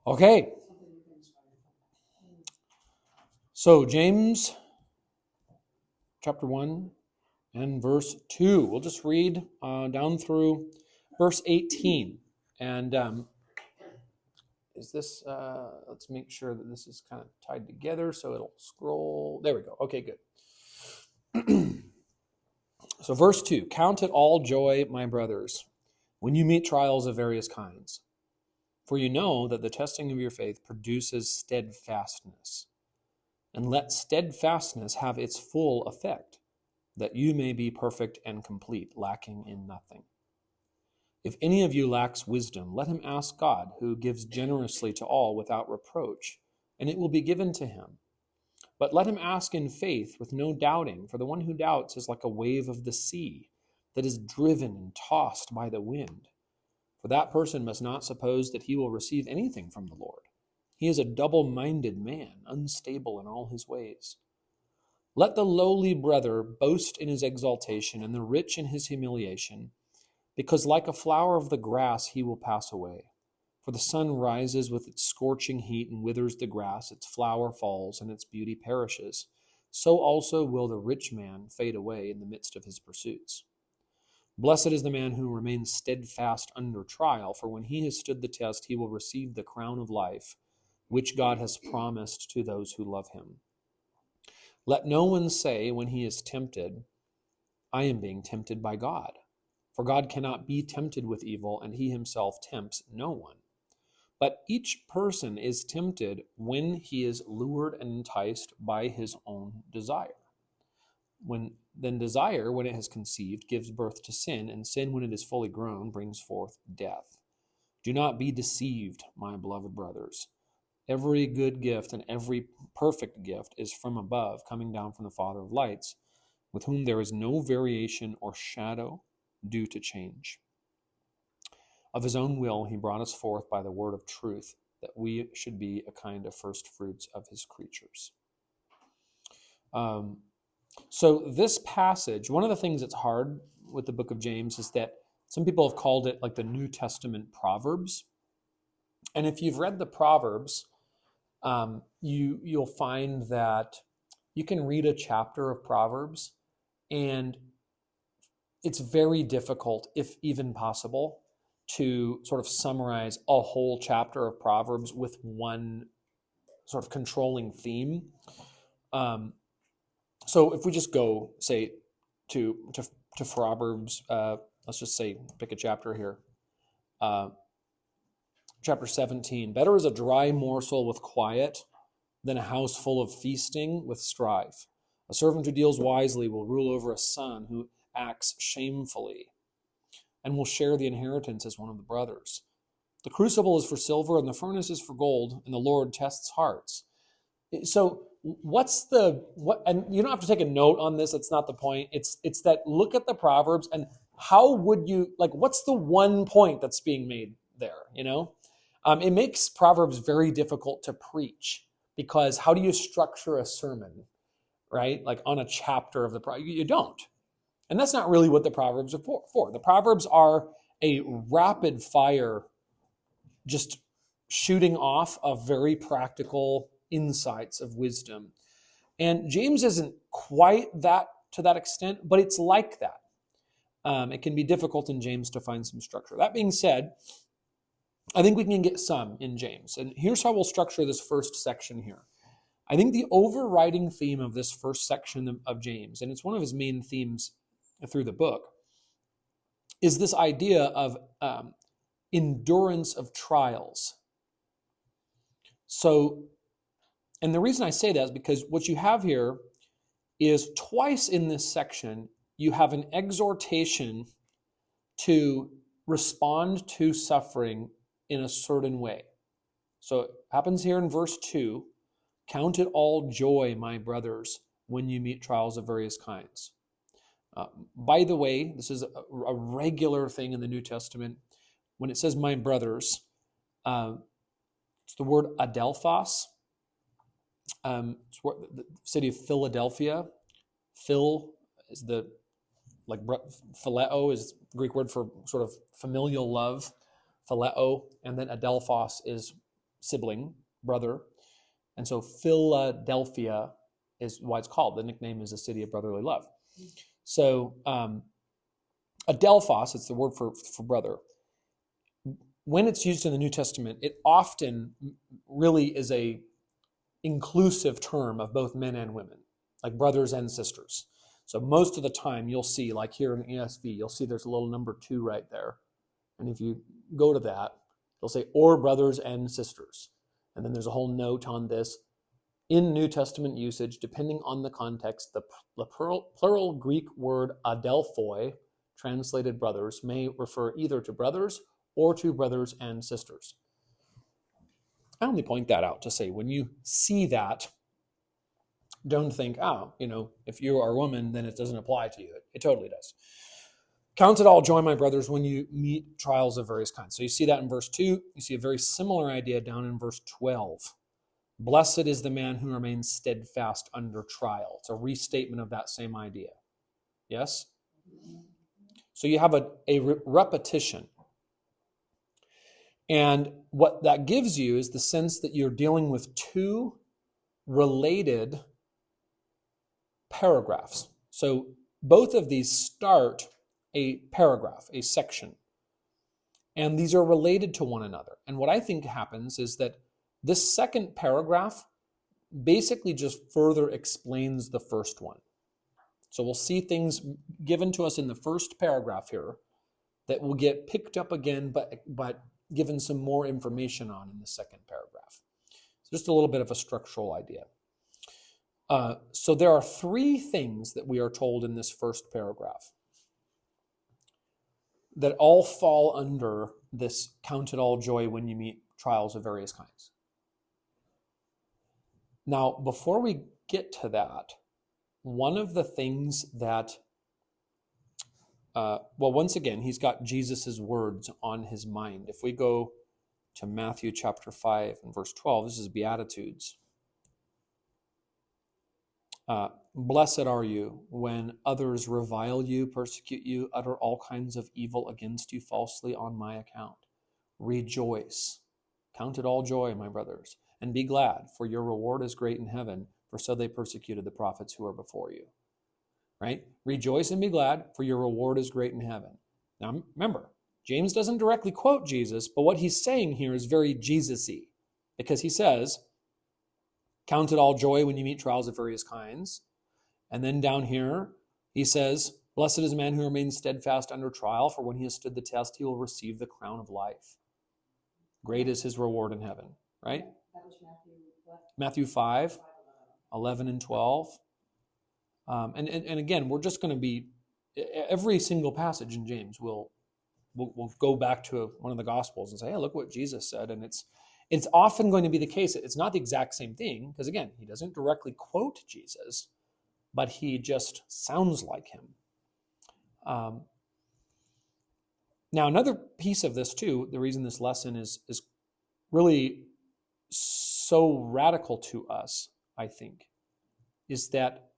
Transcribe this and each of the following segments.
Okay. So James chapter 1 and verse 2. We'll just read down through verse 18. And is this, let's make sure that this is kind of tied together so it'll scroll. There we go. Okay, good. So verse 2, count it all joy, my brothers, when you meet trials of various kinds. For you know that the testing of your faith produces steadfastness. And let steadfastness have its full effect, that you may be perfect and complete, lacking in nothing. If any of you lacks wisdom, let him ask God, who gives generously to all without reproach, and it will be given to him. But let him ask in faith with no doubting, for the one who doubts is like a wave of the sea that is driven and tossed by the wind. For that person must not suppose that he will receive anything from the Lord. He is a double-minded man, unstable in all his ways. Let the lowly brother boast in his exaltation, and the rich in his humiliation, because like a flower of the grass he will pass away. For the sun rises with its scorching heat and withers the grass, its flower falls, and its beauty perishes. So also will the rich man fade away in the midst of his pursuits. Blessed is the man who remains steadfast under trial, for when he has stood the test, he will receive the crown of life, which God has promised to those who love him. Let no one say when he is tempted, I am being tempted by God. For God cannot be tempted with evil, and he himself tempts no one. But each person is tempted when he is lured and enticed by his own desire. Then desire, when it has conceived, gives birth to sin, and sin, when it is fully grown, brings forth death. Do not be deceived, my beloved brothers. Every good gift and every perfect gift is from above, coming down from the Father of lights, with whom there is no variation or shadow due to change. Of his own will, he brought us forth by the word of truth, that we should be a kind of first fruits of his creatures. So this passage, one of the things that's hard with the book of James is that some people have called it like the New Testament Proverbs. And if you've read the Proverbs, you'll find that you can read a chapter of Proverbs and it's very difficult, if even possible, to sort of summarize a whole chapter of Proverbs with one sort of controlling theme. So if we just go, say, to Proverbs, let's just say, pick a chapter here. Chapter 17, better is a dry morsel with quiet than a house full of feasting with strife. A servant who deals wisely will rule over a son who acts shamefully, and will share the inheritance as one of the brothers. The crucible is for silver, and the furnace is for gold, and the Lord tests hearts. So and you don't have to take a note on this, it's not the point. It's that look at the Proverbs, and how would you, what's the one point that's being made there, It makes Proverbs very difficult to preach, because how do you structure a sermon, right? Like on a chapter of the Proverbs, you don't. And that's not really what the Proverbs are for. The Proverbs are a rapid fire, just shooting off of very practical insights of wisdom. And James isn't quite that to that extent, but it's like that. It can be difficult in James to find some structure. That being said, I think we can get some in James. And here's how we'll structure this first section here. I think the overriding theme of this first section of James, and it's one of his main themes through the book, is this idea of endurance of trials. So, and the reason I say that is because what you have here is twice in this section, you have an exhortation to respond to suffering in a certain way. So it happens here in verse 2, count it all joy, my brothers, when you meet trials of various kinds. By the way, this is a regular thing in the New Testament. When it says my brothers, it's the word adelphos. It's the city of Philadelphia. Phil is phileo is the Greek word for sort of familial love, phileo, and then adelphos is sibling, brother. And so Philadelphia is why it's called. The nickname is the city of brotherly love. So adelphos, it's the word for brother. When it's used in the New Testament, it often really is a inclusive term of both men and women, like brothers and sisters. So most of the time you'll see, like here in ESV, you'll see there's a little number 2 right there. And if you go to that, they'll say, or brothers and sisters. And then there's a whole note on this. In New Testament usage, depending on the context, the plural Greek word adelphoi, translated brothers, may refer either to brothers or to brothers and sisters. I only point that out to say, when you see that, don't think, if you are a woman, then it doesn't apply to you. It totally does. Count it all joy, my brothers, when you meet trials of various kinds. So you see that in verse 2. You see a very similar idea down in verse 12. Blessed is the man who remains steadfast under trial. It's a restatement of that same idea. Yes? So you have a repetition. And what that gives you is the sense that you're dealing with 2 related paragraphs. So both of these start a paragraph, a section. And these are related to one another. And what I think happens is that this second paragraph basically just further explains the first one. So we'll see things given to us in the first paragraph here that will get picked up again, but given some more information on in the second paragraph. So just a little bit of a structural idea. So there are 3 things that we are told in this first paragraph that all fall under this count it all joy when you meet trials of various kinds. Now, before we get to that, one of the things that, once again, he's got Jesus's words on his mind. If we go to Matthew chapter 5 and verse 12, this is Beatitudes. Blessed are you when others revile you, persecute you, utter all kinds of evil against you falsely on my account. Rejoice. Count it all joy, my brothers, and be glad, for your reward is great in heaven, for so they persecuted the prophets who are before you. Right? Rejoice and be glad, for your reward is great in heaven. Now, remember, James doesn't directly quote Jesus, but what he's saying here is very Jesus-y, because he says, count it all joy when you meet trials of various kinds. And then down here, he says, blessed is the man who remains steadfast under trial, for when he has stood the test, he will receive the crown of life. Great is his reward in heaven, right? That was Matthew 5, 11 and 12. And again, we're just going to be, every single passage in James we'll go back to one of the Gospels and say, hey, look what Jesus said. And it's often going to be the case. It's not the exact same thing, because again, he doesn't directly quote Jesus, but he just sounds like him. Now, another piece of this too, the reason this lesson is really so radical to us, I think, is that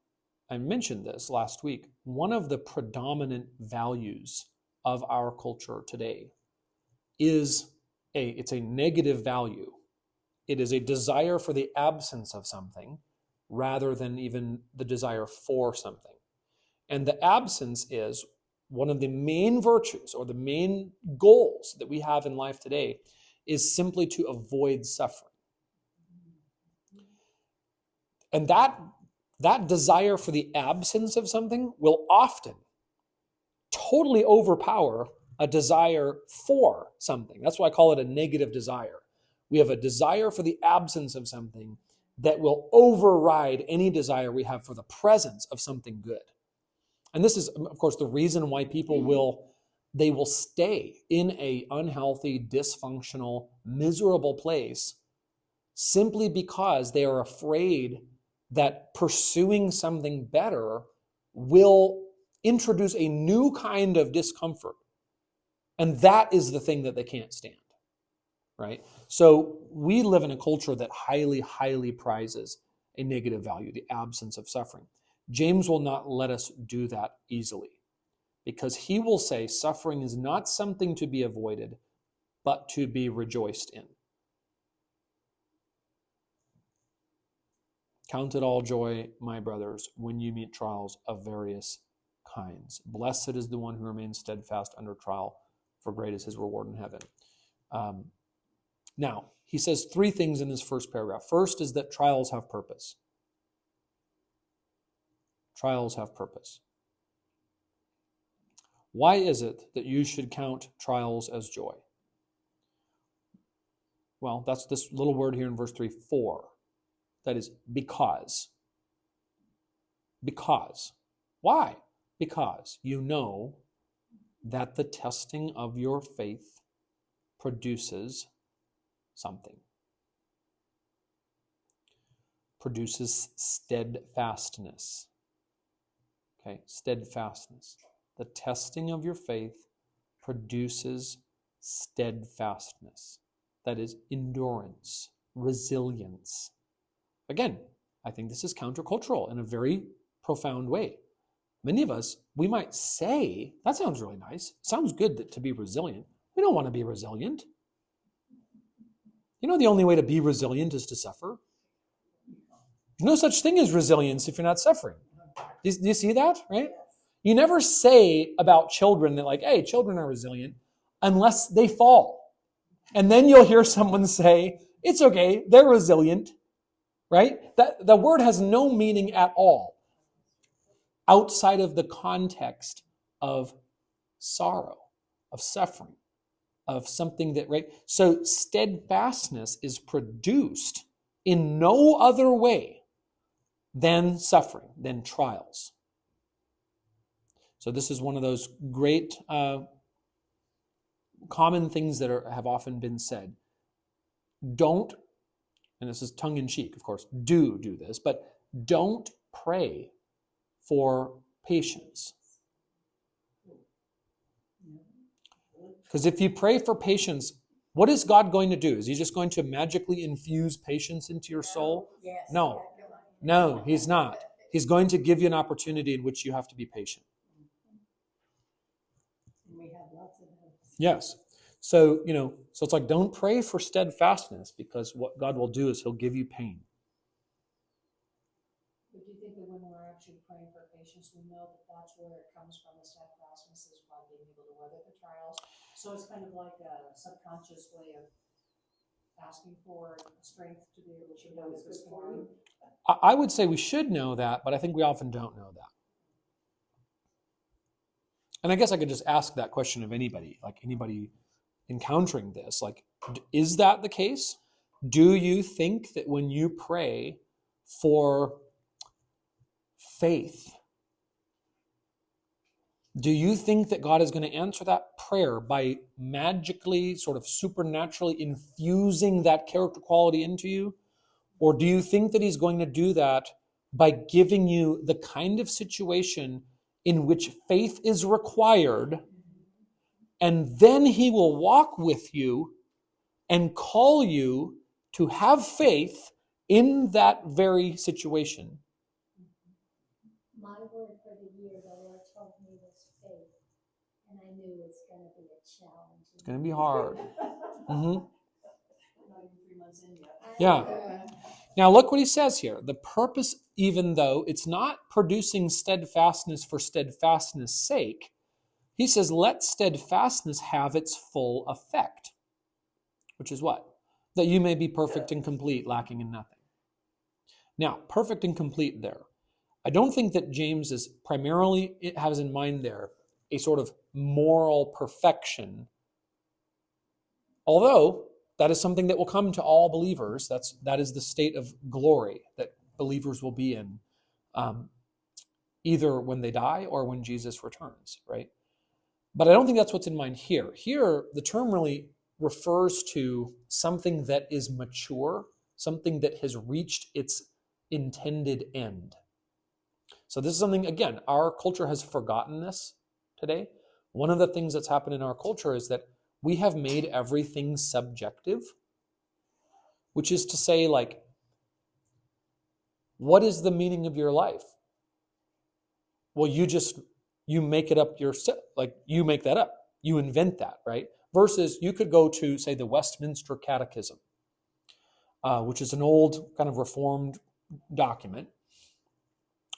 I mentioned this last week. One of the predominant values of our culture today is it's a negative value. It is a desire for the absence of something rather than even the desire for something. And the absence is one of the main virtues or the main goals that we have in life today is simply to avoid suffering. And that desire for the absence of something will often totally overpower a desire for something. That's why I call it a negative desire. We have a desire for the absence of something that will override any desire we have for the presence of something good. And this is, of course, the reason why people will stay in a unhealthy, dysfunctional, miserable place simply because they are afraid that pursuing something better will introduce a new kind of discomfort. And that is the thing that they can't stand, right? So we live in a culture that highly, highly prizes a negative value, the absence of suffering. James will not let us do that easily, because he will say suffering is not something to be avoided, but to be rejoiced in. Count it all joy, my brothers, when you meet trials of various kinds. Blessed is the one who remains steadfast under trial, for great is his reward in heaven. Now, he says three things in this first paragraph. First is that trials have purpose. Trials have purpose. Why is it that you should count trials as joy? Well, that's this little word here in verse 3, for. That is, because. Because. Why? Because you know that the testing of your faith produces something. Produces steadfastness. Okay, steadfastness. The testing of your faith produces steadfastness. That is endurance, resilience. Again, I think this is countercultural in a very profound way. Many of us, we might say, that sounds really nice. Sounds good to be resilient. We don't want to be resilient. You know, the only way to be resilient is to suffer. There's no such thing as resilience if you're not suffering. Do you see that, right? You never say about children that like, hey, children are resilient unless they fall. And then you'll hear someone say, it's okay, they're resilient, right? The word has no meaning at all outside of the context of sorrow, of suffering, of something that, right? So steadfastness is produced in no other way than suffering, than trials. So this is one of those great common things that have often been said. Don't, and this is tongue-in-cheek, of course, do this, but don't pray for patience. Because if you pray for patience, what is God going to do? Is he just going to magically infuse patience into your soul? Yes. No, he's not. He's going to give you an opportunity in which you have to be patient. We have lots of those. Yes. So, so it's like, don't pray for steadfastness, because what God will do is he'll give you pain. But do you think that when we're actually praying for patience, we know that that's where it comes from, the steadfastness is by being able to weather the trials? So it's kind of like a subconscious way of asking for strength to be able to know the storm. I would say we should know that, but I think we often don't know that. And I guess I could just ask that question of anybody, like anybody encountering this, like, is that the case? Do you think that when you pray for faith, do you think that God is going to answer that prayer by magically, sort of supernaturally infusing that character quality into you? Or do you think that he's going to do that by giving you the kind of situation in which faith is required, and then he will walk with you and call you to have faith in that very situation? My word for the year, the Lord told me, was faith. And I knew it's going to be a challenge. It's going to be hard. Mm-hmm. Not even 3 months in yet. Yeah. Now look what he says here. The purpose, even though it's not producing steadfastness for steadfastness' sake, he says, let steadfastness have its full effect. Which is what? That you may be perfect and complete, lacking in nothing. Now, perfect and complete there. I don't think that James is primarily, it has in mind there a sort of moral perfection. Although that is something that will come to all believers. That is the state of glory that believers will be in, either when they die or when Jesus returns, right? But I don't think that's what's in mind here. Here, the term really refers to something that is mature, something that has reached its intended end. So this is something, again, our culture has forgotten this today. One of the things that's happened in our culture is that we have made everything subjective, which is to say, like, what is the meaning of your life? Well, you make it up yourself, like you make that up. You invent that, right? Versus you could go to, say, the Westminster Catechism, which is an old kind of Reformed document.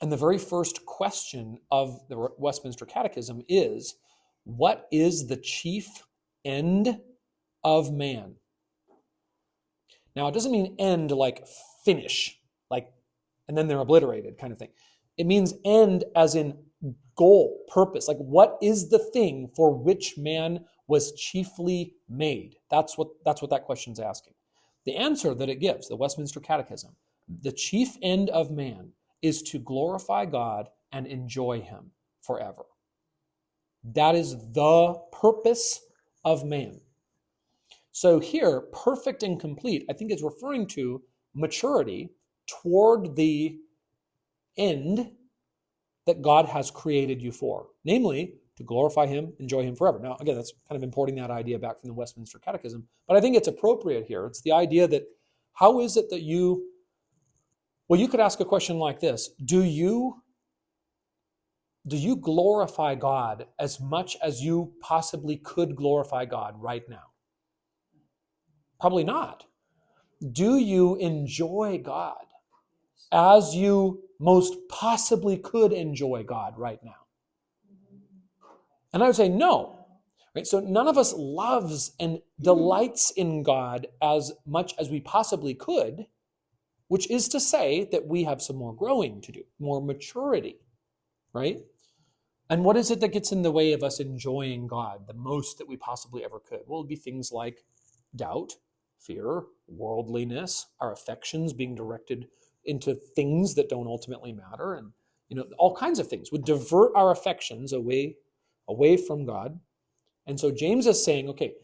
And the very first question of the Westminster Catechism is, what is the chief end of man? Now, it doesn't mean end like finish, like, and then they're obliterated kind of thing. It means end as in goal, purpose. Like, what is the thing for which man was chiefly made? That's what that question's asking. The answer that it gives, the Westminster Catechism, the chief end of man is to glorify God and enjoy him forever. That is the purpose of man. So here, perfect and complete, I think is referring to maturity toward the end that God has created you for, namely to glorify him, enjoy him forever. Now, again, that's kind of importing that idea back from the Westminster Catechism, but I think it's appropriate here. It's the idea that how is it that you could ask a question like this. Do you glorify God as much as you possibly could glorify God right now? Probably not. Do you enjoy God as you most possibly could enjoy God right now? And I would say no. Right? So none of us loves and delights in God as much as we possibly could, which is to say that we have some more growing to do, more maturity, right? And what is it that gets in the way of us enjoying God the most that we possibly ever could? Well, it'd be things like doubt, fear, worldliness, our affections being directed into things that don't ultimately matter, and all kinds of things would divert our affections away from God. And so James is saying, okay,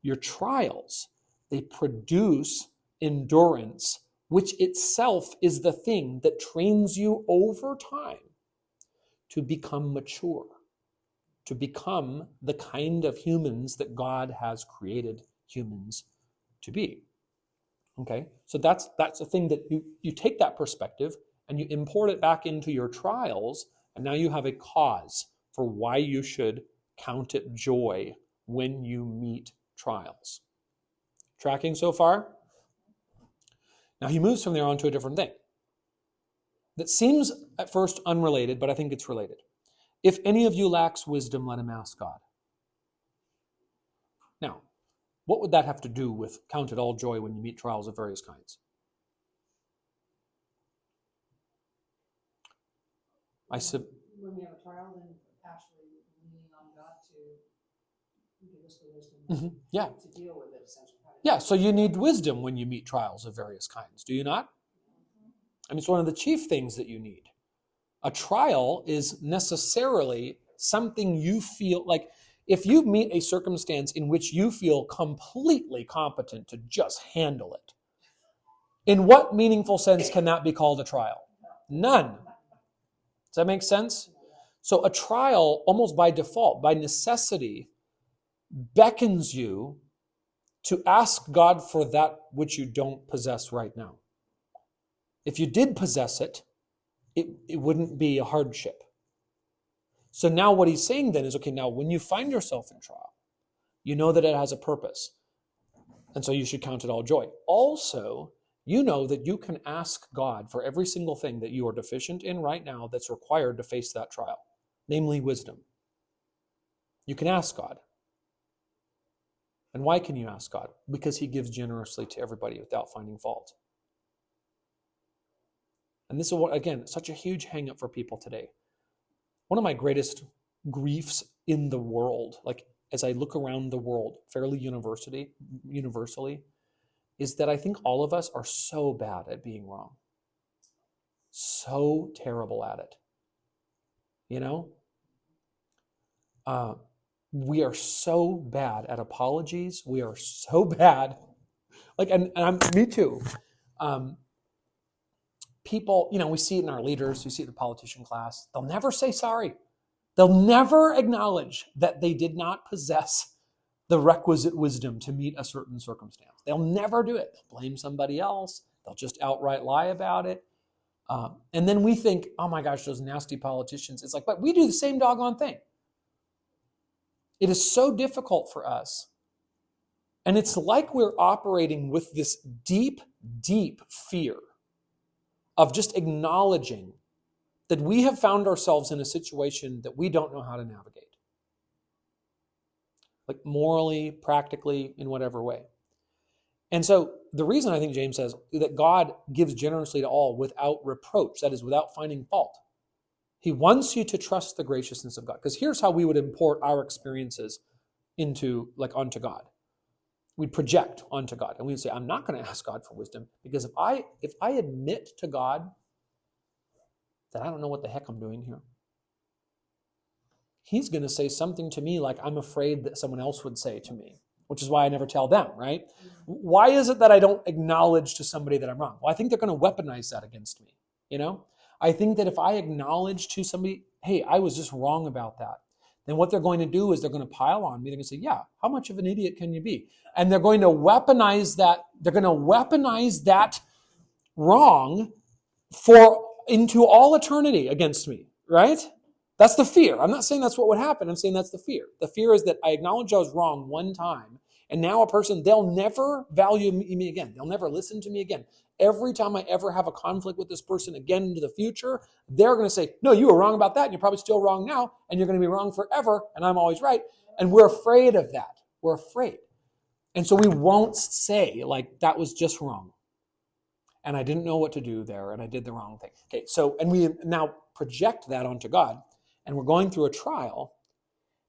your trials, they produce endurance, which itself is the thing that trains you over time to become mature, to become the kind of humans that God has created humans to be. Okay, so that's a thing that you take that perspective and you import it back into your trials, and now you have a cause for why you should count it joy when you meet trials. Tracking so far? Now he moves from there on to a different thing that seems at first unrelated, but I think it's related. If any of you lacks wisdom, let him ask God. Now, what would that have to do with count it all joy when you meet trials of various kinds? When we have a trial, then actually leaning on God to give us the wisdom Yeah. to deal with it, essentially. Yeah, so you need wisdom when you meet trials of various kinds, do you not? I mean, it's one of the chief things that you need. A trial is necessarily something you feel like, if you meet a circumstance in which you feel completely competent to just handle it, in what meaningful sense can that be called a trial? None. Does that make sense? So a trial, almost by default, by necessity, beckons you to ask God for that which you don't possess right now. If you did possess it, it wouldn't be a hardship. So now what he's saying then is, okay, now when you find yourself in trial, you know that it has a purpose. And so you should count it all joy. Also, you know that you can ask God for every single thing that you are deficient in right now that's required to face that trial, namely wisdom. You can ask God. And why can you ask God? Because he gives generously to everybody without finding fault. And this is, again, such a huge hang-up for people today. One of my greatest griefs in the world, like as I look around the world fairly universally, is that I think all of us are so bad at being wrong. So terrible at it. We are so bad at apologies. We are so bad. Me too. People, we see it in our leaders, we see it in the politician class. They'll never say sorry. They'll never acknowledge that they did not possess the requisite wisdom to meet a certain circumstance. They'll never do it. They'll blame somebody else. They'll just outright lie about it. And then we think, oh my gosh, those nasty politicians. It's like, but we do the same doggone thing. It is so difficult for us. And it's like we're operating with this deep, deep fear of just acknowledging that we have found ourselves in a situation that we don't know how to navigate. Like morally, practically, in whatever way. And so the reason I think James says that God gives generously to all without reproach, that is, without finding fault. He wants you to trust the graciousness of God. Because here's how we would import our experiences onto God. We'd project onto God. And we'd say, I'm not going to ask God for wisdom, because if I admit to God that I don't know what the heck I'm doing here, He's going to say something to me like I'm afraid that someone else would say to me, which is why I never tell them, right? Why is it that I don't acknowledge to somebody that I'm wrong? Well, I think they're going to weaponize that against me, I think that if I acknowledge to somebody, hey, I was just wrong about that, then what they're going to do is they're going to pile on me. They're going to say, yeah, how much of an idiot can you be? And they're going to weaponize that. They're going to weaponize that wrong into all eternity against me, right? That's the fear. I'm not saying that's what would happen. I'm saying that's the fear. The fear is that I acknowledge I was wrong one time, and now they'll never value me again. They'll never listen to me again. Every time I ever have a conflict with this person again into the future, they're going to say, no, you were wrong about that, and you're probably still wrong now, and you're going to be wrong forever, and I'm always right. And we're afraid of that. We're afraid. And so we won't say, like, that was just wrong. And I didn't know what to do there, and I did the wrong thing. Okay, so, and we now project that onto God, and we're going through a trial,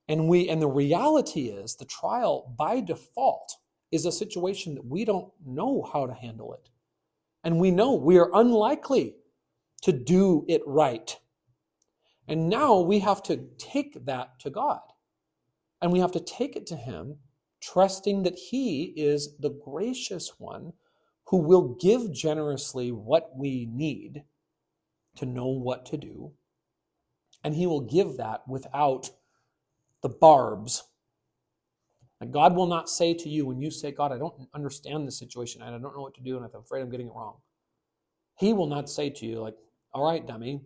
and the reality is the trial by default is a situation that we don't know how to handle it. And we know we are unlikely to do it right. And now we have to take that to God. And we have to take it to Him, trusting that He is the gracious one who will give generously what we need to know what to do. And He will give that without the barbs. And God will not say to you when you say, God, I don't understand the situation and I don't know what to do and I'm afraid I'm getting it wrong. He will not say to you like, all right, dummy,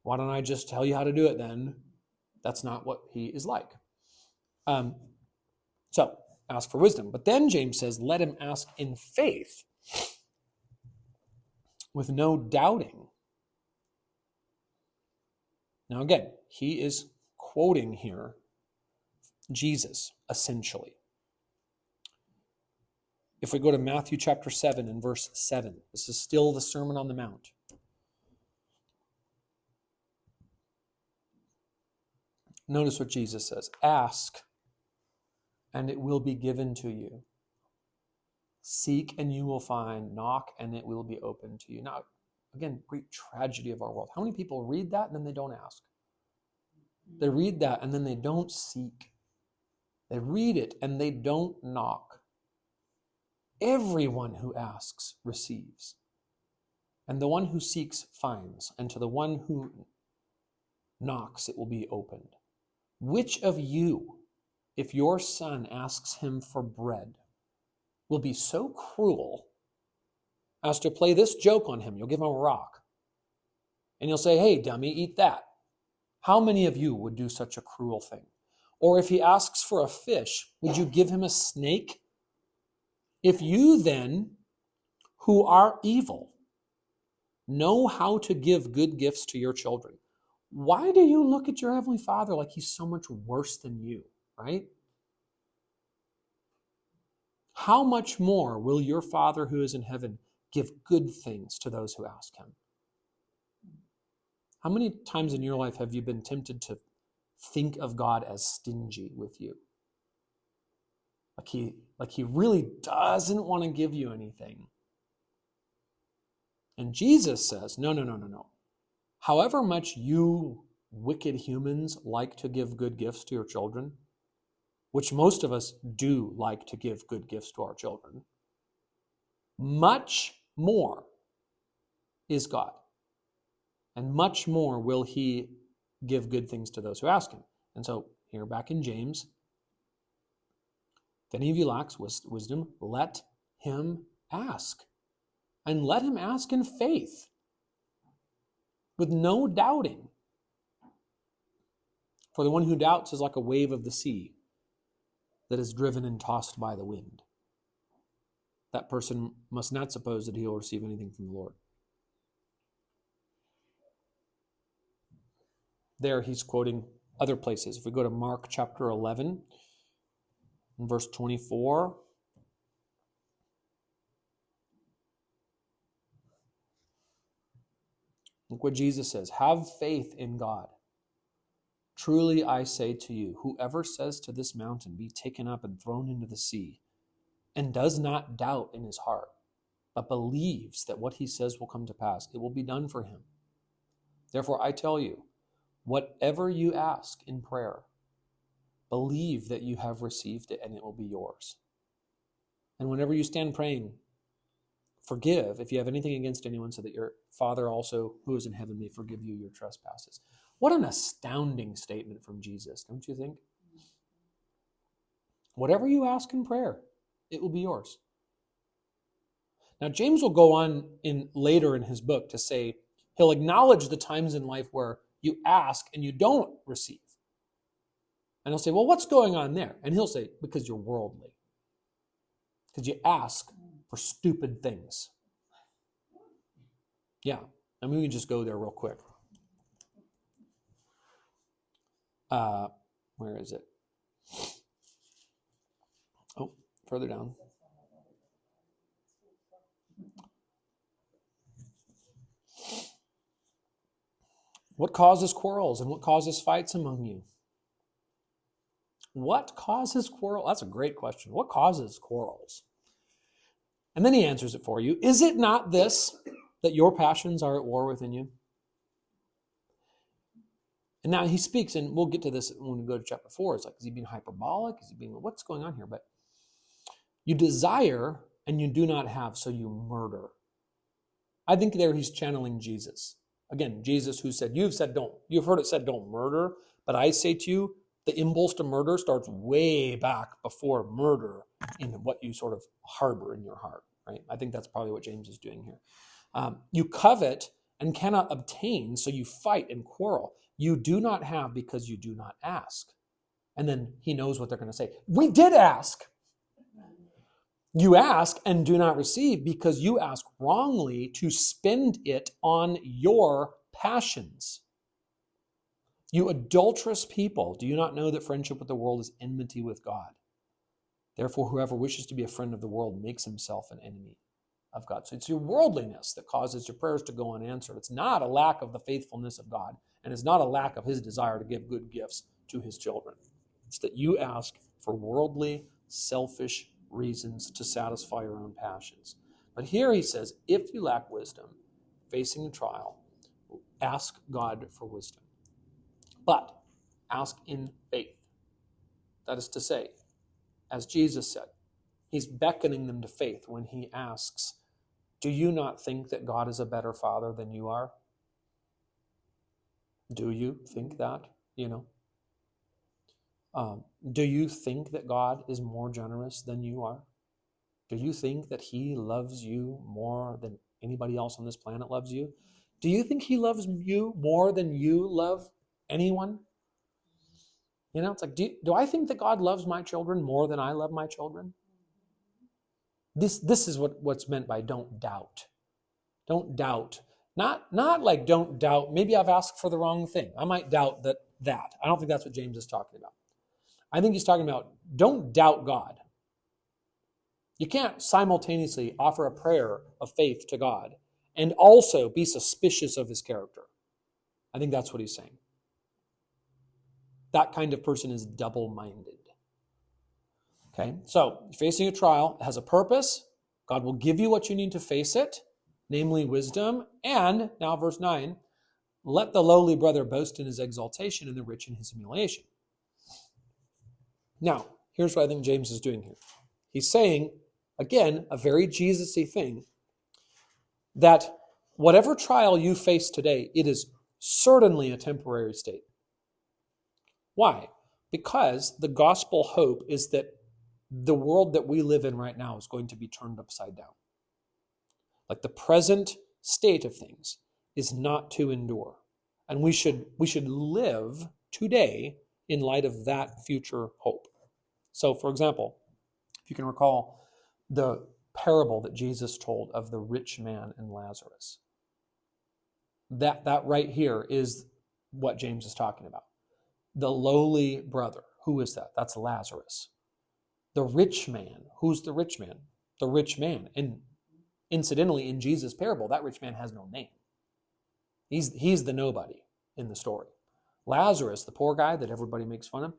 why don't I just tell you how to do it then? That's not what He is like. So ask for wisdom. But then James says, let him ask in faith with no doubting. Now again, he is quoting here Jesus, essentially. If we go to Matthew chapter 7 and verse 7, this is still the Sermon on the Mount. Notice what Jesus says. Ask, and it will be given to you. Seek, and you will find. Knock, and it will be open to you. Now, again, great tragedy of our world. How many people read that and then they don't ask? They read that and then they don't seek. They read it and they don't knock. Everyone who asks receives. And the one who seeks finds. And to the one who knocks, it will be opened. Which of you, if your son asks him for bread, will be so cruel as to play this joke on him? You'll give him a rock. And you'll say, hey, dummy, eat that. How many of you would do such a cruel thing? Or if he asks for a fish, would you give him a snake? If you then, who are evil, know how to give good gifts to your children, why do you look at your Heavenly Father like He's so much worse than you, right? How much more will your Father who is in heaven give good things to those who ask Him? How many times in your life have you been tempted to think of God as stingy with you? Like he really doesn't want to give you anything. And Jesus says, no. However much you wicked humans like to give good gifts to your children, which most of us do like to give good gifts to our children, much more is God. And much more will He give good things to those who ask Him. And so here back in James, if any of you lacks wisdom, let him ask. And let him ask in faith, with no doubting. For the one who doubts is like a wave of the sea that is driven and tossed by the wind. That person must not suppose that he will receive anything from the Lord. there he's quoting other places. If we go to Mark chapter 11, in verse 24, look what Jesus says. Have faith in God. Truly I say to you, whoever says to this mountain, be taken up and thrown into the sea, and does not doubt in his heart, but believes that what he says will come to pass, it will be done for him. Therefore I tell you, whatever you ask in prayer, believe that you have received it and it will be yours. And whenever you stand praying, forgive if you have anything against anyone, so that your Father also, who is in heaven, may forgive you your trespasses. What an astounding statement from Jesus, don't you think? Whatever you ask in prayer, it will be yours. Now, James will go on later in his book to say, he'll acknowledge the times in life where you ask and you don't receive. And he'll say, well, what's going on there? And he'll say, because you're worldly. Because you ask for stupid things. Yeah, I mean, we can just go there real quick. Where is it? Oh, further down. What causes quarrels and what causes fights among you? What causes quarrels? That's a great question. What causes quarrels? And then he answers it for you. Is it not this, that your passions are at war within you? And now he speaks, and we'll get to this when we go to chapter 4. It's like, is he being hyperbolic? Is he being, what's going on here? But you desire and you do not have, so you murder. I think there he's channeling Jesus. Again, Jesus who said, you've heard it said don't murder, but I say to you, the impulse to murder starts way back before murder in what you sort of harbor in your heart, right? I think that's probably what James is doing here. You covet and cannot obtain, so you fight and quarrel. You do not have because you do not ask. And then he knows what they're going to say. We did ask. You ask and do not receive because you ask wrongly to spend it on your passions. You adulterous people, do you not know that friendship with the world is enmity with God? Therefore, whoever wishes to be a friend of the world makes himself an enemy of God. So it's your worldliness that causes your prayers to go unanswered. It's not a lack of the faithfulness of God, and it's not a lack of his desire to give good gifts to his children. It's that you ask for worldly, selfish reasons to satisfy your own passions. But here he says, if you lack wisdom, facing a trial, ask God for wisdom. But ask in faith. That is to say, as Jesus said, he's beckoning them to faith when he asks, do you not think that God is a better father than you are? Do you think that? Do you think that God is more generous than you are? Do you think that he loves you more than anybody else on this planet loves you? Do you think he loves you more than you love anyone? It's like, do I think that God loves my children more than I love my children? This is what's meant by don't doubt. Don't doubt. Not like don't doubt, maybe I've asked for the wrong thing. I might doubt that. I don't think that's what James is talking about. I think he's talking about don't doubt God. You can't simultaneously offer a prayer of faith to God and also be suspicious of his character. I think that's what he's saying. That kind of person is double-minded. Okay, so facing a trial has a purpose. God will give you what you need to face it, namely wisdom. And now verse 9, let the lowly brother boast in his exaltation and the rich in his humiliation. Now, here's what I think James is doing here. He's saying, again, a very Jesus-y thing, that whatever trial you face today, it is certainly a temporary state. Why? Because the gospel hope is that the world that we live in right now is going to be turned upside down. Like the present state of things is not to endure. And we should live today in light of that future hope. So, for example, if you can recall the parable that Jesus told of the rich man and Lazarus, that right here is what James is talking about. The lowly brother. Who is that? That's Lazarus. The rich man. Who's the rich man? The rich man. And incidentally, in Jesus' parable, that rich man has no name. He's the nobody in the story. Lazarus, the poor guy that everybody makes fun of,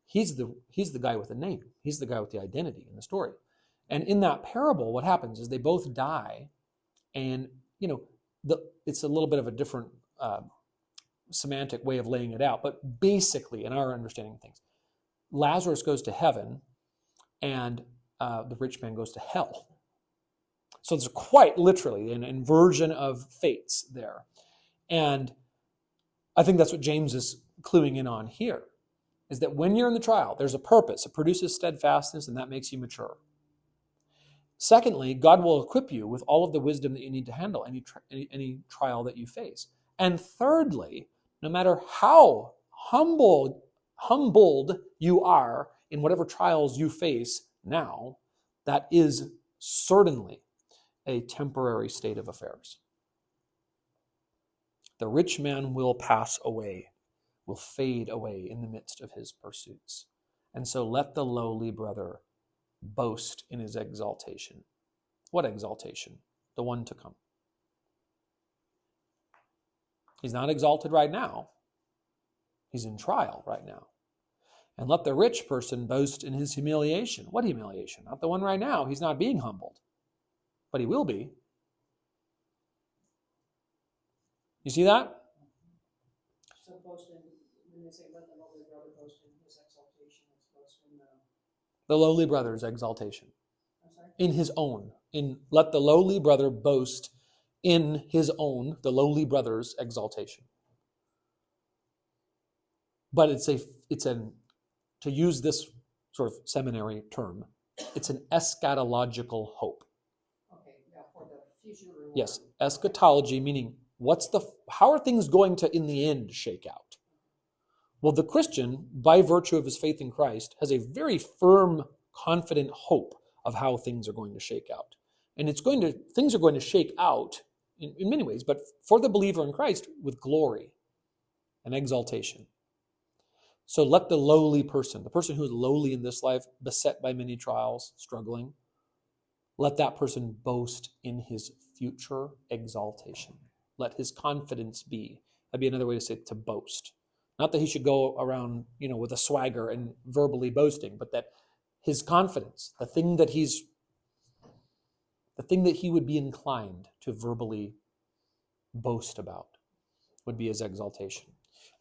he's the guy with a name. He's the guy with the identity in the story. And in that parable, what happens is they both die, and it's a little bit of a different semantic way of laying it out, but basically, in our understanding of things, Lazarus goes to heaven, and the rich man goes to hell. So it's quite literally an inversion of fates there. And I think that's what James is cluing in on here, is that when you're in the trial, there's a purpose. It produces steadfastness, and that makes you mature. Secondly, God will equip you with all of the wisdom that you need to handle any trial that you face. And thirdly, no matter how humbled you are in whatever trials you face now, that is certainly a temporary state of affairs. The rich man will pass away, will fade away in the midst of his pursuits. And so let the lowly brother boast in his exaltation. What exaltation? The one to come. He's not exalted right now. He's in trial right now. And let the rich person boast in his humiliation. What humiliation? Not the one right now. He's not being humbled. But he will be. You see that? So boasting, when they say let the lowly brother boast in his exaltation, it's boasting the lowly brother's exaltation. I'm sorry? In his own. Let the lowly brother boast in his own, the lowly brother's exaltation. But to use this sort of seminary term, it's an eschatological hope. Okay, yeah, for the future reward. Yes, eschatology meaning how are things going to in the end shake out? Well, the Christian, by virtue of his faith in Christ, has a very firm, confident hope of how things are going to shake out. And things are going to shake out in many ways, but for the believer in Christ, with glory and exaltation. So let the lowly person, the person who is lowly in this life, beset by many trials, struggling, let that person boast in his future exaltation. Let his confidence be. That'd be another way to say to boast. Not that he should go around, with a swagger and verbally boasting, but that his confidence, the thing that he would be inclined to verbally boast about, would be his exaltation.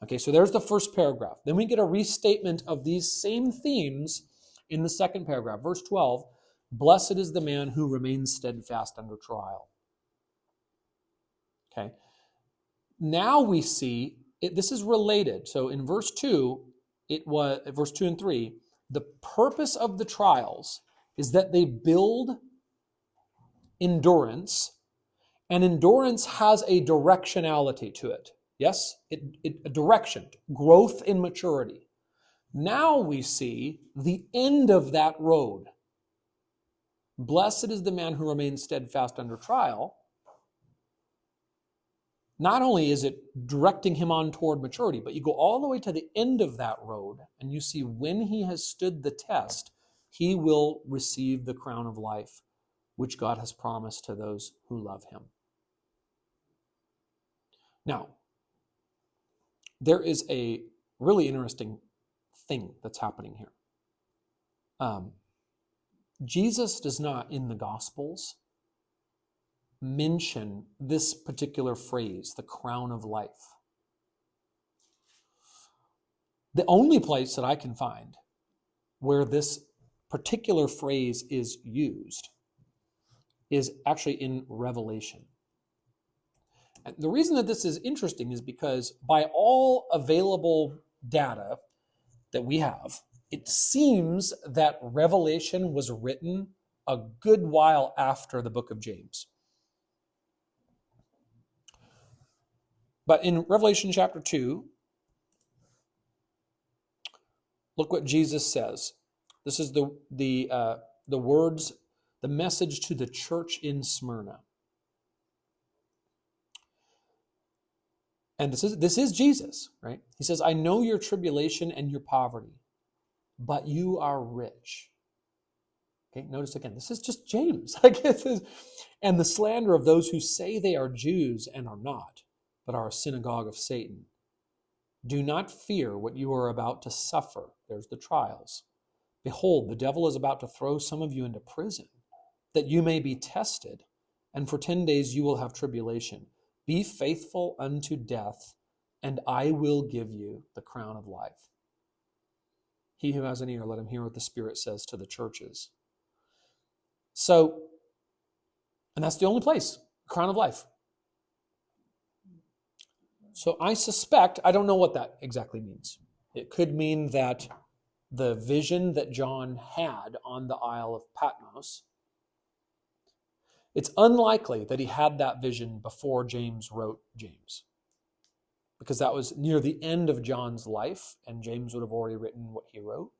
Okay, so there's the first paragraph. Then we get a restatement of these same themes in the second paragraph. Verse 12, blessed is the man who remains steadfast under trial. Okay, now we see, this is related. So in verse 2, verse 2 and 3, the purpose of the trials is that they build endurance, and endurance has a directionality to it. Yes, a direction, growth in maturity. Now we see the end of that road. Blessed is the man who remains steadfast under trial. Not only is it directing him on toward maturity, but you go all the way to the end of that road, and you see when he has stood the test, he will receive the crown of life, which God has promised to those who love him. Now, there is a really interesting thing that's happening here. Jesus does not, in the Gospels, mention this particular phrase, the crown of life. The only place that I can find where this particular phrase is used is actually in Revelation. And the reason that this is interesting is because by all available data that we have, it seems that Revelation was written a good while after the book of James. But in Revelation chapter 2, look what Jesus says. This is the words, the message to the church in Smyrna. And this is Jesus, right? He says, I know your tribulation and your poverty, but you are rich. Okay, notice again, this is just James. And the slander of those who say they are Jews and are not, but are a synagogue of Satan. Do not fear what you are about to suffer. There's the trials. Behold, the devil is about to throw some of you into prison, that you may be tested, and for 10 days you will have tribulation. Be faithful unto death, and I will give you the crown of life. He who has an ear, let him hear what the Spirit says to the churches. So, and that's the only place, crown of life. So I suspect, I don't know what that exactly means. It could mean that the vision that John had on the Isle of Patmos, it's unlikely that he had that vision before James wrote James, because that was near the end of John's life, and James would have already written what he wrote.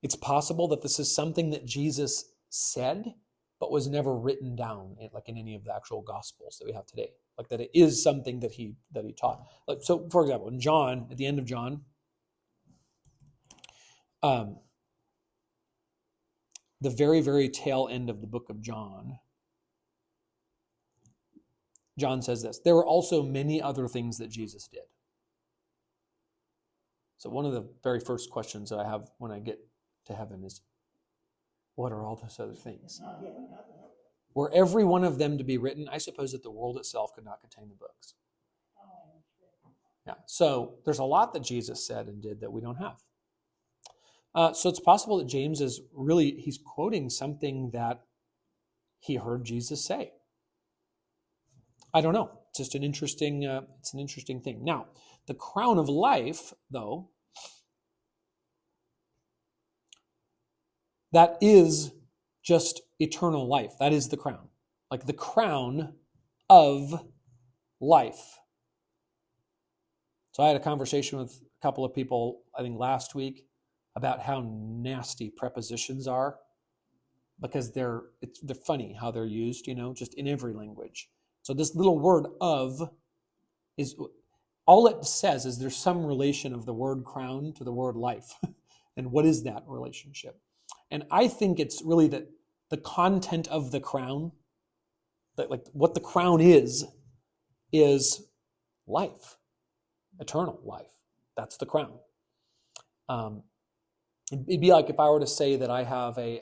It's possible that this is something that Jesus said, but was never written down like in any of the actual Gospels that we have today. Like that it is something that he taught. Like, so, for example, in John, at the end of John, the very, very tail end of the book of John, John says this, there were also many other things that Jesus did. So one of the very first questions that I have when I get to heaven is, what are all those other things? Were every one of them to be written, I suppose that the world itself could not contain the books. Yeah. So there's a lot that Jesus said and did that we don't have. So it's possible that James is really, he's quoting something that he heard Jesus say. I don't know. It's just an interesting thing. Now, the crown of life, though, that is just eternal life. That is the crown. Like the crown of life. So I had a conversation with a couple of people, I think last week, about how nasty prepositions are, because they're funny how they're used, just in every language. So this little word of is, all it says is there's some relation of the word crown to the word life. And what is that relationship? And I think it's really that the content of the crown, that like what the crown is life, eternal life. That's the crown. It'd be like if I were to say that I have a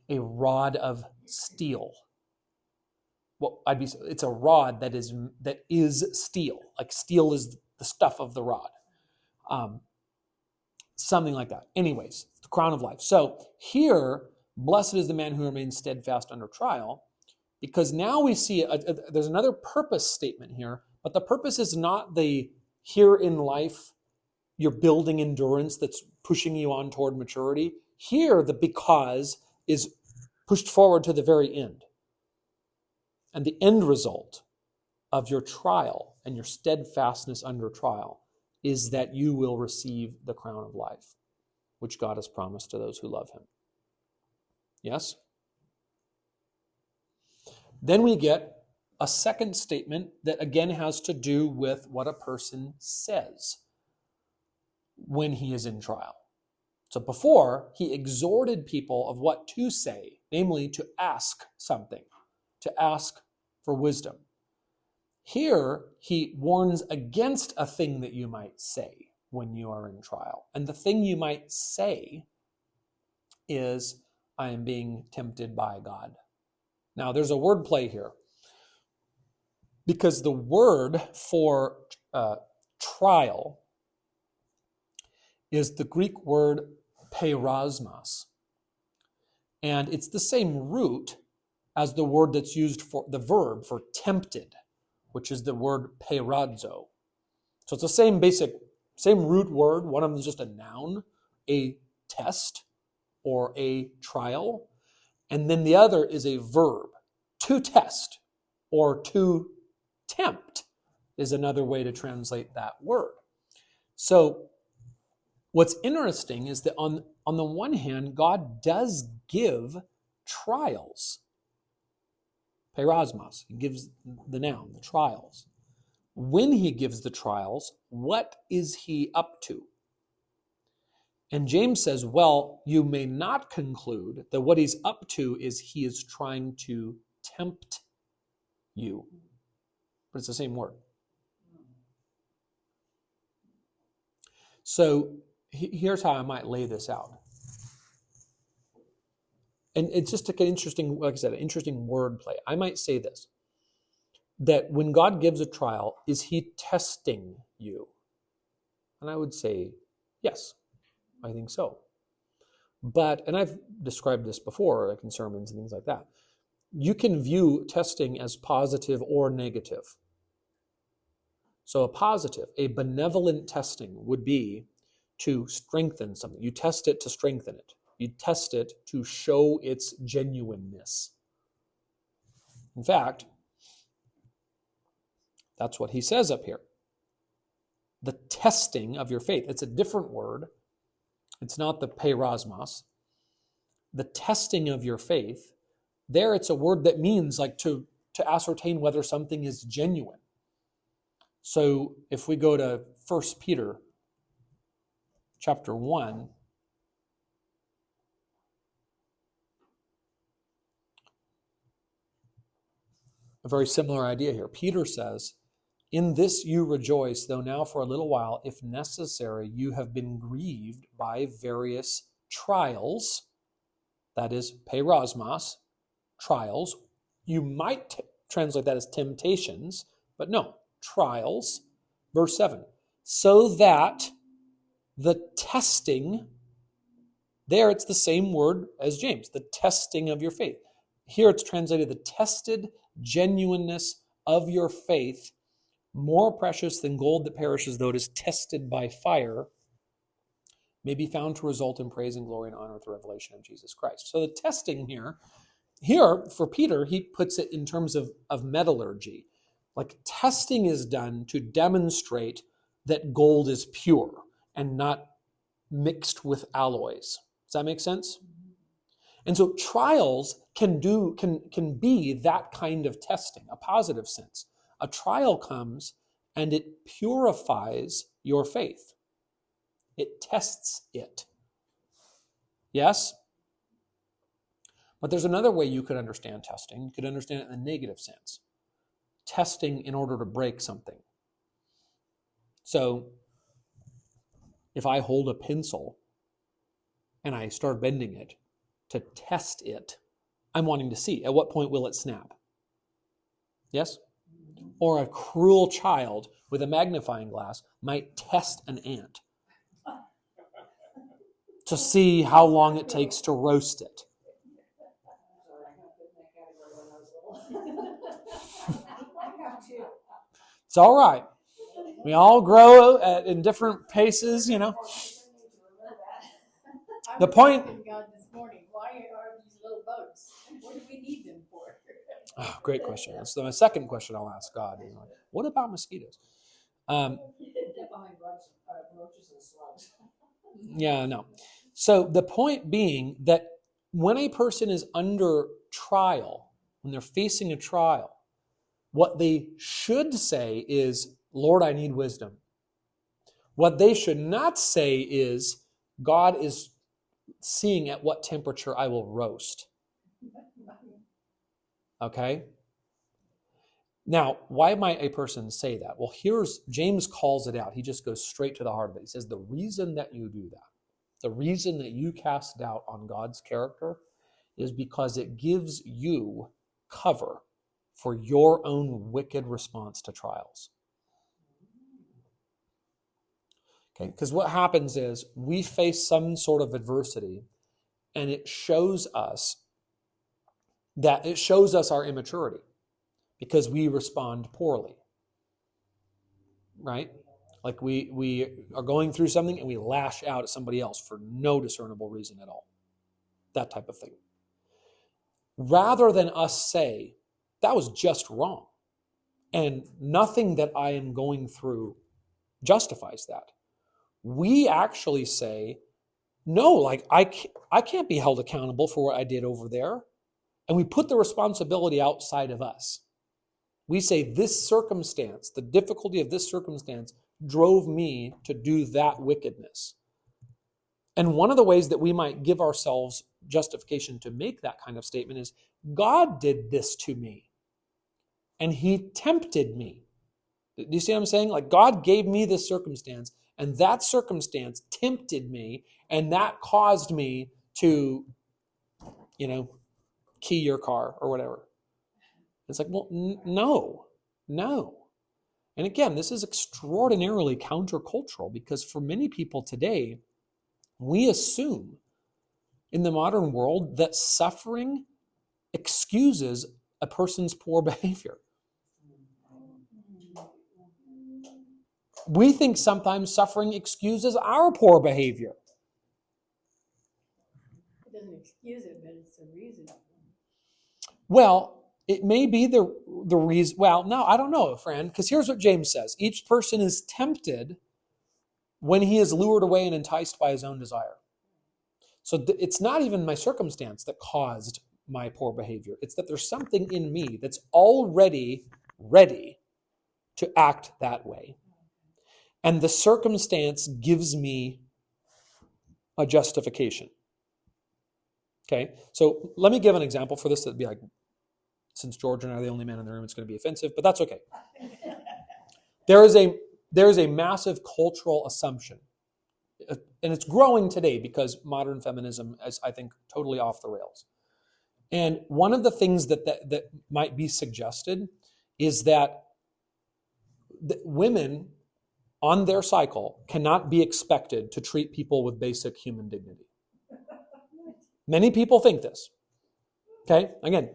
rod of steel. Well, it's a rod that is steel. Like steel is the stuff of the rod. Something like that. Anyways, the crown of life. So here, blessed is the man who remains steadfast under trial, because now we see there's another purpose statement here, but the purpose is not the here in life you're building endurance that's pushing you on toward maturity. Here, the because is pushed forward to the very end. And the end result of your trial and your steadfastness under trial is that you will receive the crown of life, which God has promised to those who love him. Yes? Then we get a second statement that again has to do with what a person says when he is in trial. So before, he exhorted people of what to say, namely to ask something, to ask for wisdom. Here, he warns against a thing that you might say when you are in trial. And the thing you might say is, I am being tempted by God. Now, there's a word play here, because the word for trial is the Greek word peirasmos. And it's the same root as the word that's used for the verb for tempted, which is the word peirazo. So it's the same root word. One of them is just a noun, a test or a trial. And then the other is a verb, to test or to tempt is another way to translate that word. So what's interesting is that on the one hand, God does give trials Perasmos. He gives the noun, the trials. When he gives the trials, what is he up to? And James says, well, you may not conclude that what he's up to is he is trying to tempt you. But it's the same word. So here's how I might lay this out. And it's just like an interesting, like I said, an interesting wordplay. I might say this, that when God gives a trial, is he testing you? And I would say, yes, I think so. But, and I've described this before, like in sermons and things like that, you can view testing as positive or negative. So a positive, a benevolent testing would be to strengthen something. You test it to strengthen it. You test it to show its genuineness. In fact, that's what he says up here. The testing of your faith. It's a different word. It's not the perasmos. The testing of your faith. There it's a word that means like to ascertain whether something is genuine. So if we go to 1 Peter chapter 1, a very similar idea here. Peter says, in this you rejoice, though now for a little while, if necessary, you have been grieved by various trials. That is, perasmos, trials. You might translate that as temptations, but no, trials. Verse 7, so that the testing, there it's the same word as James, the testing of your faith. Here it's translated the tested genuineness of your faith, more precious than gold that perishes, though it is tested by fire, may be found to result in praise and glory and honor at the revelation of Jesus Christ. So the testing here for Peter, he puts it in terms of metallurgy. Like testing is done to demonstrate that gold is pure and not mixed with alloys. Does that make sense? And so trials can be that kind of testing, a positive sense. A trial comes and it purifies your faith. It tests it. Yes? But there's another way you could understand testing. You could understand it in a negative sense. Testing in order to break something. So, if I hold a pencil and I start bending it to test it, I'm wanting to see at what point will it snap. Yes? Or a cruel child with a magnifying glass might test an ant to see how long it takes to roast it. It's all right. We all grow in different paces, you know. The point. God this morning, why are these little bugs? What do we need them for? Oh, great question. That's my second question I'll ask God. You know, what about mosquitoes? Get behind roaches and slugs. Yeah, no. So the point being that when a person is under trial, when they're facing a trial, what they should say is, Lord, I need wisdom. What they should not say is, God is seeing at what temperature I will roast. Okay? Now, why might a person say that? Well, James calls it out. He just goes straight to the heart of it. He says, the reason that you do that, the reason that you cast doubt on God's character is because it gives you cover for your own wicked response to trials. Okay, because what happens is we face some sort of adversity and it shows us our immaturity because we respond poorly. Right? Like we are going through something and we lash out at somebody else for no discernible reason at all. That type of thing. Rather than us say, that was just wrong. And nothing that I am going through justifies that. We actually say, no, like I can't be held accountable for what I did over there. and we put the responsibility outside of us. We say this circumstance, the difficulty of this circumstance drove me to do that wickedness. And one of the ways that we might give ourselves justification to make that kind of statement is, God did this to me, and he tempted me. Do you see what I'm saying? Like, God gave me this circumstance, and that circumstance tempted me, and that caused me to, key your car or whatever. It's like, well, no. And again, this is extraordinarily countercultural, because for many people today, we assume in the modern world that suffering excuses a person's poor behavior. We think sometimes suffering excuses our poor behavior. It doesn't excuse it, but it's a reason. Well, it may be the reason. Well, no, I don't know, friend, because here's what James says. Each person is tempted when he is lured away and enticed by his own desire. So it's not even my circumstance that caused my poor behavior. It's that there's something in me that's already ready to act that way. And the circumstance gives me a justification. Okay, so let me give an example for this that'd be like, since George and I are the only man in the room, it's going to be offensive, but that's okay. There is a massive cultural assumption, and it's growing today because modern feminism is, I think, totally off the rails. And one of the things that might be suggested is that women on their cycle cannot be expected to treat people with basic human dignity. Many people think this. Okay, again,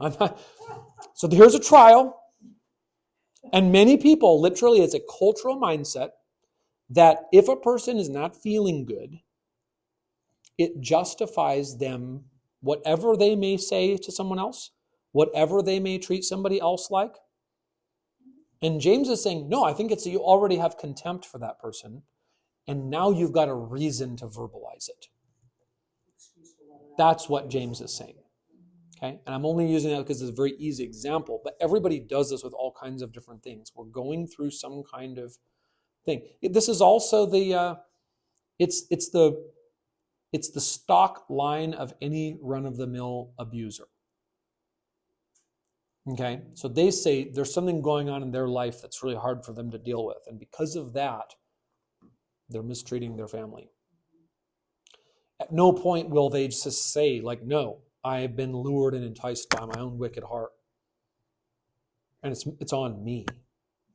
so here's a trial, and many people, literally, it's a cultural mindset that if a person is not feeling good, it justifies them, whatever they may say to someone else, whatever they may treat somebody else like. And James is saying, no, I think it's that you already have contempt for that person, and now you've got a reason to verbalize it. That's what James is saying. Okay? And I'm only using that because it's a very easy example, but everybody does this with all kinds of different things. We're going through some kind of thing. This is also it's the stock line of any run-of-the-mill abuser. Okay? So they say there's something going on in their life that's really hard for them to deal with, and because of that, they're mistreating their family. At no point will they just say, like, no, I have been lured and enticed by my own wicked heart. And it's on me.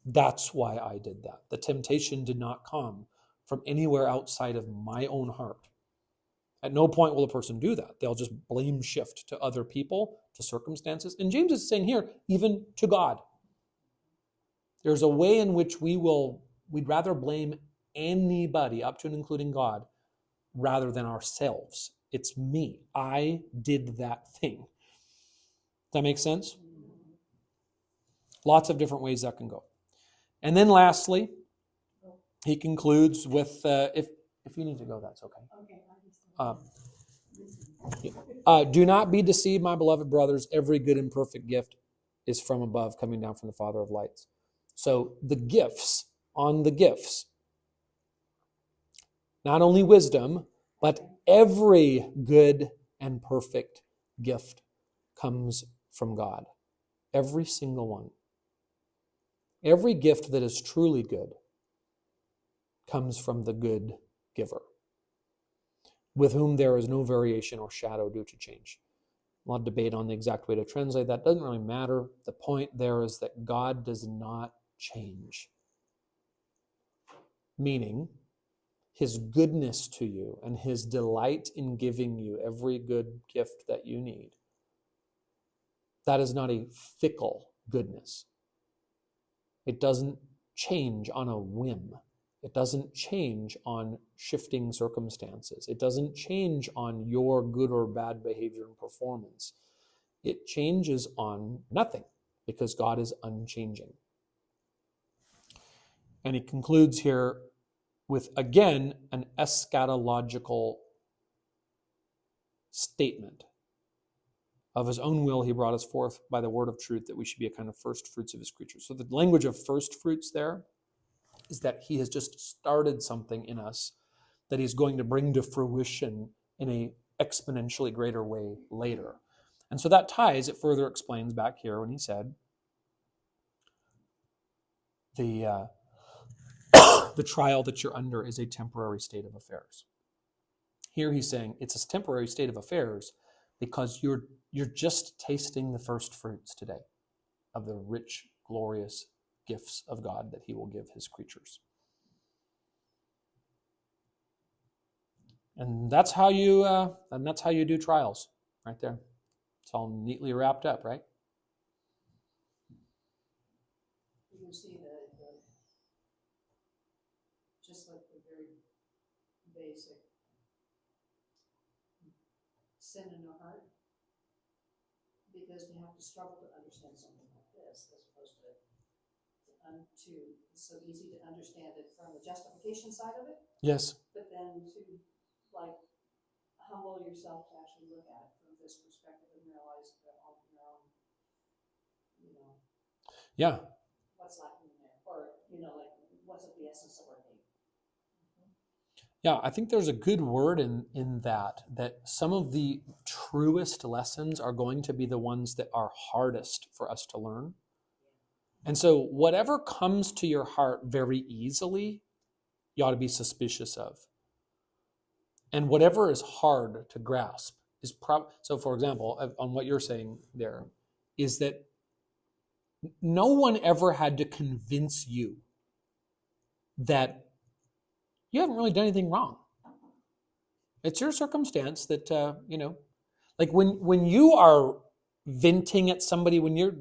That's why I did that. The temptation did not come from anywhere outside of my own heart. At no point will a person do that. They'll just blame shift to other people, to circumstances. And James is saying here, even to God. There's a way in which we'd rather blame anybody, up to and including God, rather than ourselves. It's me. I did that thing. Does that make sense? Lots of different ways that can go. And then lastly, he concludes with, if you need to go, that's okay. Do not be deceived, my beloved brothers. Every good and perfect gift is from above, coming down from the Father of lights. So the gifts, not only wisdom, but every good and perfect gift comes from God. Every single one. Every gift that is truly good comes from the good giver, with whom there is no variation or shadow due to change. A lot of debate on the exact way to translate that. Doesn't really matter. The point there is that God does not change. Meaning, his goodness to you and his delight in giving you every good gift that you need, that is not a fickle goodness. It doesn't change on a whim. It doesn't change on shifting circumstances. It doesn't change on your good or bad behavior and performance. It changes on nothing, because God is unchanging. And he concludes here with, again, an eschatological statement of his own will, he brought us forth by the word of truth, that we should be a kind of first fruits of his creatures. So the language of first fruits there is that he has just started something in us that he's going to bring to fruition in a exponentially greater way later. And so that ties, it further explains back here when he said, the trial that you're under is a temporary state of affairs. Here he's saying it's a temporary state of affairs because you're just tasting the first fruits today of the rich, glorious gifts of God that he will give his creatures. And that's how you do trials, right there. It's all neatly wrapped up, right? You can see just like the very basic sin in the heart, because we have to struggle to understand something like this, as opposed to it's so easy to understand it from the justification side of it. Yes. But then to like humble yourself to actually look at it from this perspective and realize that all your own, Yeah. what's lacking in there, or like what's at the essence of our faith. Yeah, I think there's a good word in that some of the truest lessons are going to be the ones that are hardest for us to learn. And so whatever comes to your heart very easily, you ought to be suspicious of. And whatever is hard to grasp is so for example, on what you're saying there, is that no one ever had to convince you that you haven't really done anything wrong. It's your circumstance that, like when you are venting at somebody, when you're,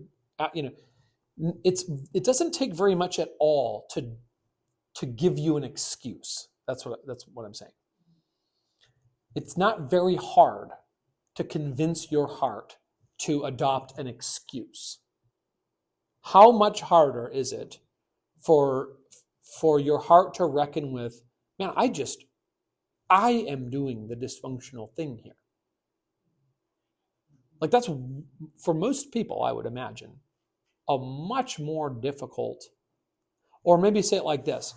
it doesn't take very much at all to give you an excuse. That's what I'm saying. It's not very hard to convince your heart to adopt an excuse. How much harder is it for your heart to reckon with, man, I am doing the dysfunctional thing here. Like that's, for most people, I would imagine, a much more difficult, or maybe say it like this.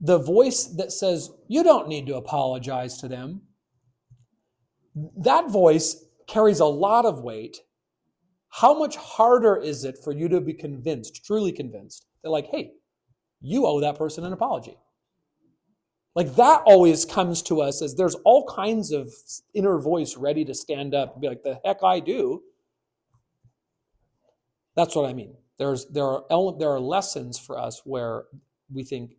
The voice that says, you don't need to apologize to them, that voice carries a lot of weight. How much harder is it for you to be convinced, truly convinced, that like, hey, you owe that person an apology? Like that always comes to us as there's all kinds of inner voice ready to stand up and be like, the heck I do. That's what I mean. There are lessons for us where we think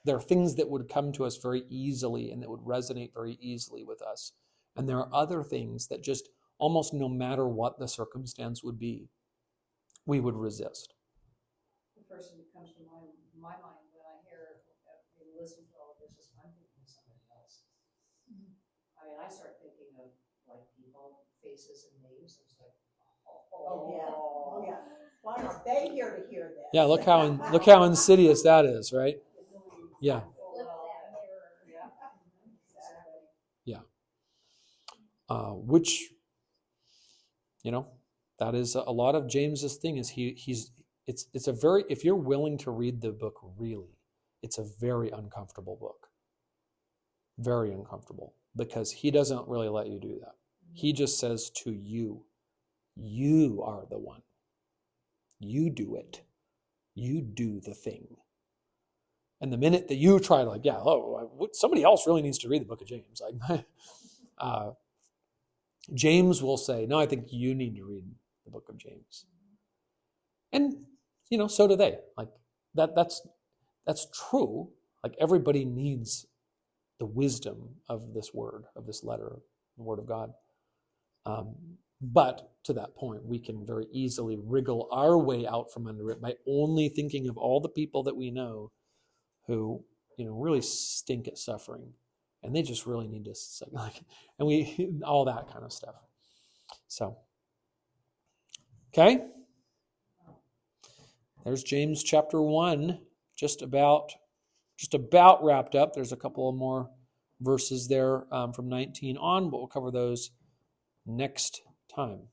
there are things that would come to us very easily and that would resonate very easily with us. And there are other things that just almost no matter what the circumstance would be, we would resist. The person that comes to my mind when I listen to all of this is I'm thinking of somebody else. I mean, I start thinking of like people, faces, and names. It's like, Oh yeah. Why are they here to hear this? Yeah, look how insidious that is, right? Yeah. Flip that mirror. Yeah. Exactly. Yeah. Which, that is a lot of James's thing is it's a very, if you're willing to read the book really, it's a very uncomfortable book. Very uncomfortable, because he doesn't really let you do that. He just says to you, you are the one. You do it. You do the thing. And the minute that you try to somebody else really needs to read the book of James. James will say, no, I think you need to read the book of James. And, so do they. Like that's true. Like everybody needs the wisdom of this word, of this letter, the word of God. But to that point, we can very easily wriggle our way out from under it by only thinking of all the people that we know who, really stink at suffering. And they just really need to, all that kind of stuff. So, okay. There's James chapter 1, just about wrapped up. There's a couple of more verses there from 19 on, but we'll cover those next time.